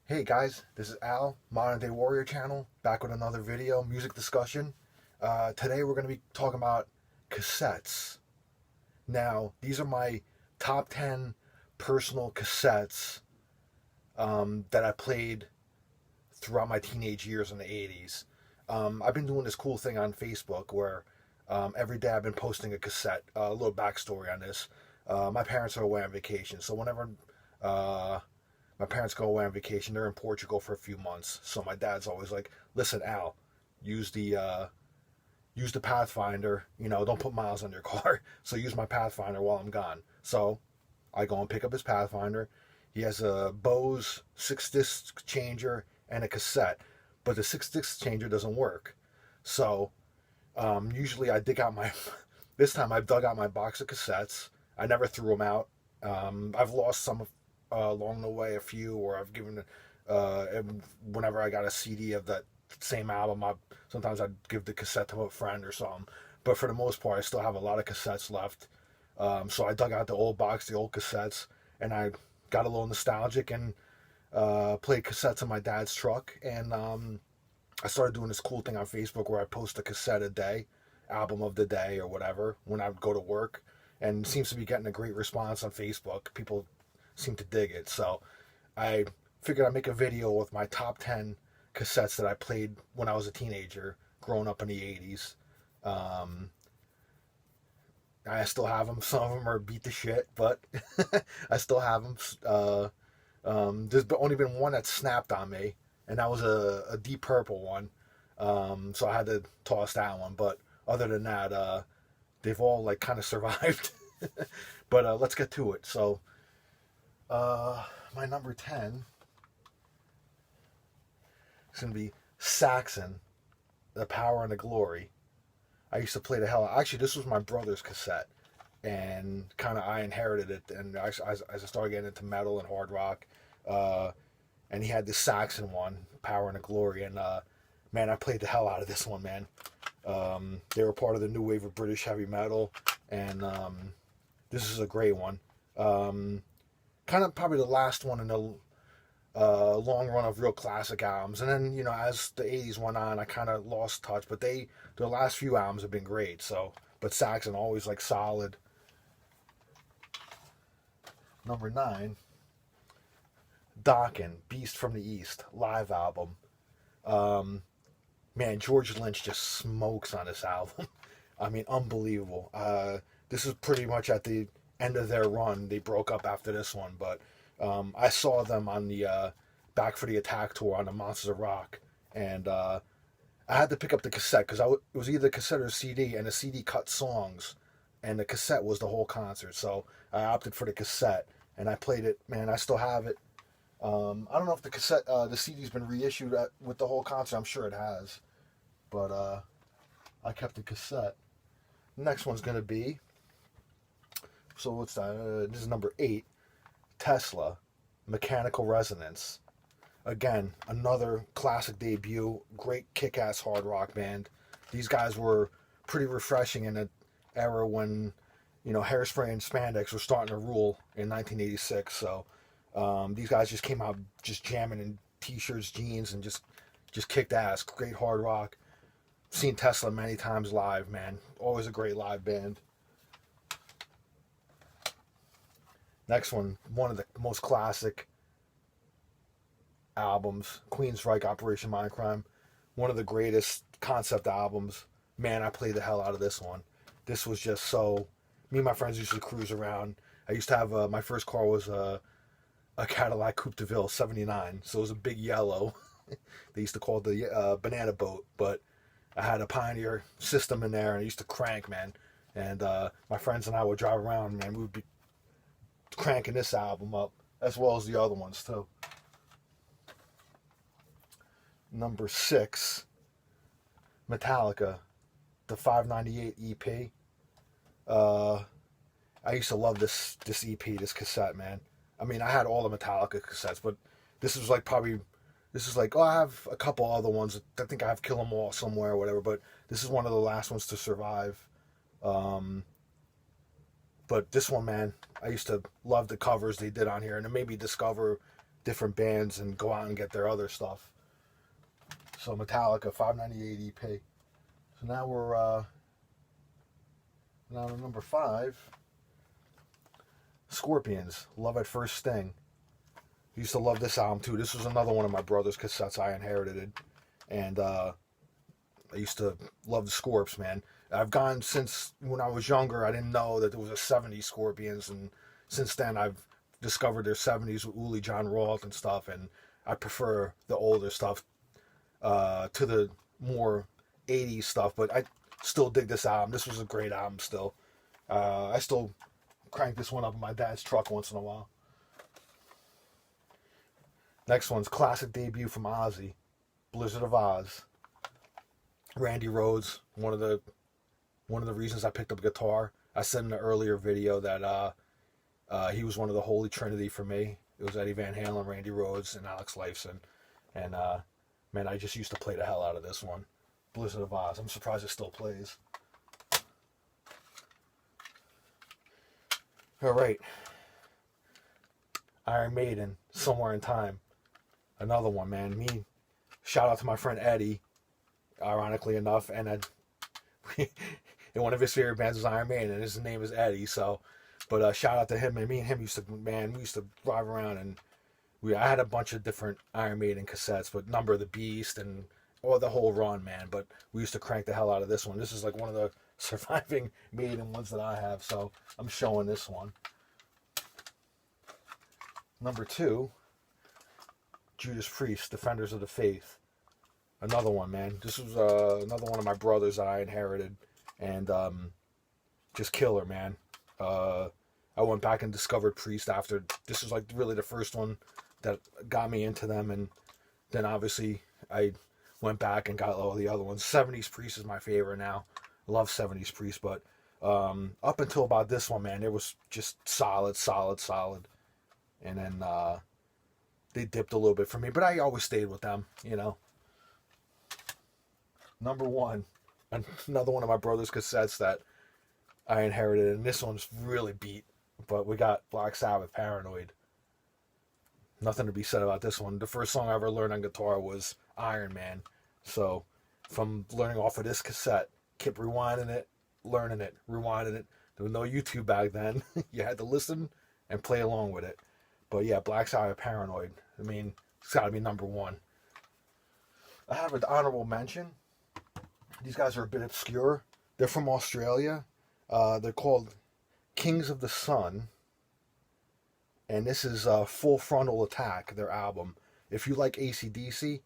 Hey guys, this is Al, Modern Day Warrior channel, back with another video, music discussion. Today we're going to be talking about cassettes. Now, these are my top 10 personal cassettes that I played throughout my teenage years in the 80s. I've been doing this cool thing on Facebook where every day I've been posting a cassette, a little backstory on this. My parents are away on vacation, so whenever uh, my parents go away on vacation. They're in Portugal for a few months, so my dad's always like, "Listen, Al, use the uh, use the Pathfinder. Don't put miles on your car. So use my Pathfinder while I'm gone." So I go and pick up his Pathfinder. He has a Bose six disc changer and a cassette, but the six disc changer doesn't work. So usually I dig out my. This time I've dug out my box of cassettes. I never threw them out. I've lost some along the way, a few, or I've given. Whenever I got a CD of that same album, sometimes I'd give the cassette to a friend or something. But for the most part, I still have a lot of cassettes left. So I dug out the old box, the old cassettes, and I got a little nostalgic and played cassettes in my dad's truck. And I started doing this cool thing on Facebook where I post a cassette a day, album of the day or whatever, when I would go to work. And it seems to be getting a great response on Facebook. People seem to dig it. So I figured I'd make a video with my top 10 cassettes that I played when I was a teenager, growing up in the 80s. Um, I still have them. Some of them are beat to shit, but I still have them. There's only been one that snapped on me, and that was a deep purple one. So I had to toss that one. But other than that, they've all like kind of survived. But let's get to it. So my number 10 is going to be Saxon, The Power and the Glory. I used to play the hell. Actually, this was my brother's cassette, and kind of I inherited it. And as I started getting into metal and hard rock, uh, and he had this Saxon one, Power and the Glory, and man, I played the hell out of this one, man. They were part of the new wave of British heavy metal, and this is a great one. Kind of probably the last one in the long run of real classic albums. And then, as the 80s went on, I kind of lost touch. But the last few albums have been great. So, but Saxon always like solid. Number 9, Dokken, Beast from the East, live album. Man, George Lynch just smokes on this album. I mean, unbelievable. This is pretty much at the end of their run. They broke up after this one, but I saw them on the Back for the Attack tour on the Monsters of Rock, and I had to pick up the cassette because it was either cassette or CD, and the CD cut songs, and the cassette was the whole concert. So I opted for the cassette, and I played it. Man, I still have it. I don't know if the CD's been reissued with the whole concert. I'm sure it has, but I kept the cassette. Next one's gonna be. So what's that? This is number 8. Tesla, Mechanical Resonance. Again, another classic debut. Great kick-ass hard rock band. These guys were pretty refreshing in an era when, hairspray and spandex were starting to rule in 1986. So these guys just came out just jamming in t-shirts, jeans, and just kicked ass. Great hard rock. Seen Tesla many times live, man. Always a great live band. Next one of the most classic albums, Queensryche, Operation Mindcrime. One of the greatest concept albums. Man, I played the hell out of this one. This was just so. Me and my friends used to cruise around. I used to have my first car was a Cadillac Coupe de Ville '79, so it was a big yellow. They used to call it the banana boat, but I had a Pioneer system in there, and I used to crank, man. And my friends and I would drive around, man. We would be cranking this album up as well as the other ones too. Number 6, Metallica, the 598 EP. I used to love this EP, this cassette, man. I mean, I had all the Metallica cassettes, but this is like I have a couple other ones. I think I have Kill 'Em All somewhere or whatever, but this is one of the last ones to survive. But this one, man, I used to love the covers they did on here, and it made me discover different bands and go out and get their other stuff. So Metallica, $5.98 EP. So now we're now to number 5. Scorpions, Love at First Sting. I used to love this album too. This was another one of my brother's cassettes I inherited, and I used to love the Scorps, man. I've gone since when I was younger. I didn't know that there was a 70s Scorpions, and since then I've discovered their 70s with Uli John Roth and stuff, and I prefer the older stuff to the more 80s stuff, but I still dig this album. This was a great album still. I still crank this one up in my dad's truck once in a while. Next one's classic debut from Ozzy, Blizzard of Oz. Randy Rhoads, one of the reasons I picked up a guitar. I said in the earlier video that he was one of the Holy Trinity for me. It was Eddie Van Halen, Randy Rhoads, and Alex Lifeson. And man, I just used to play the hell out of this one, Blizzard of Oz. I'm surprised it still plays. All right, Iron Maiden, Somewhere in Time. Another one, man. Shout out to my friend Eddie, ironically enough, and and one of his favorite bands was Iron Maiden, and his name is Eddie. So, but shout out to him. And me and him used to drive around, and I had a bunch of different Iron Maiden cassettes, but Number of the Beast and the whole run, man. But we used to crank the hell out of this one. This is like one of the surviving Maiden ones that I have, so I'm showing this one. Number 2. Judas Priest, Defenders of the Faith. Another one, man. This was another one of my brothers that I inherited, and just killer, man. I went back and discovered Priest after. This was like really the first one that got me into them, and then obviously I went back and got all the other ones. 70s Priest is my favorite now. I love 70s Priest, but up until about this one, man, it was just solid. And then they dipped a little bit for me, but I always stayed with them, you know. Number 1, another one of my brother's cassettes that I inherited, and this one's really beat, but we got Black Sabbath, Paranoid. Nothing to be said about this one. The first song I ever learned on guitar was Iron Man, so from learning off of this cassette, kept rewinding it, learning it, rewinding it. There was no YouTube back then. You had to listen and play along with it. But yeah, Black Sabbath, Paranoid. I mean, it's got to be number 1. I have an honorable mention. These guys are a bit obscure. They're from Australia. They're called Kings of the Sun. And this is Full Frontal Attack, their album. If you like AC/DC,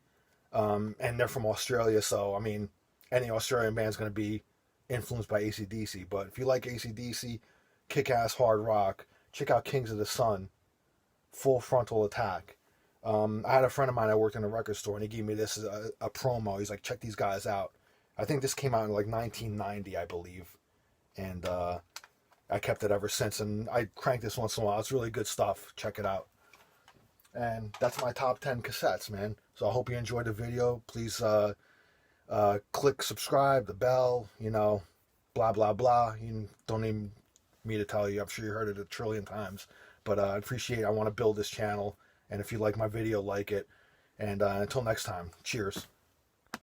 and they're from Australia, so, I mean, any Australian band's going to be influenced by AC/DC. But if you like AC/DC, kick-ass hard rock, check out Kings of the Sun, Full Frontal Attack. I had a friend of mine that worked in a record store, and he gave me this as a promo. He's like, check these guys out. I think this came out in like 1990, I believe. And I kept it ever since, and I crank this once in a while. It's really good stuff. Check it out. And that's my top 10 cassettes, man. So I hope you enjoyed the video. Please click subscribe, the bell, you know, blah, blah, blah. You don't need me to tell you. I'm sure you heard it a trillion times. But I appreciate it. I want to build this channel. And if you like my video, like it. And until next time, cheers.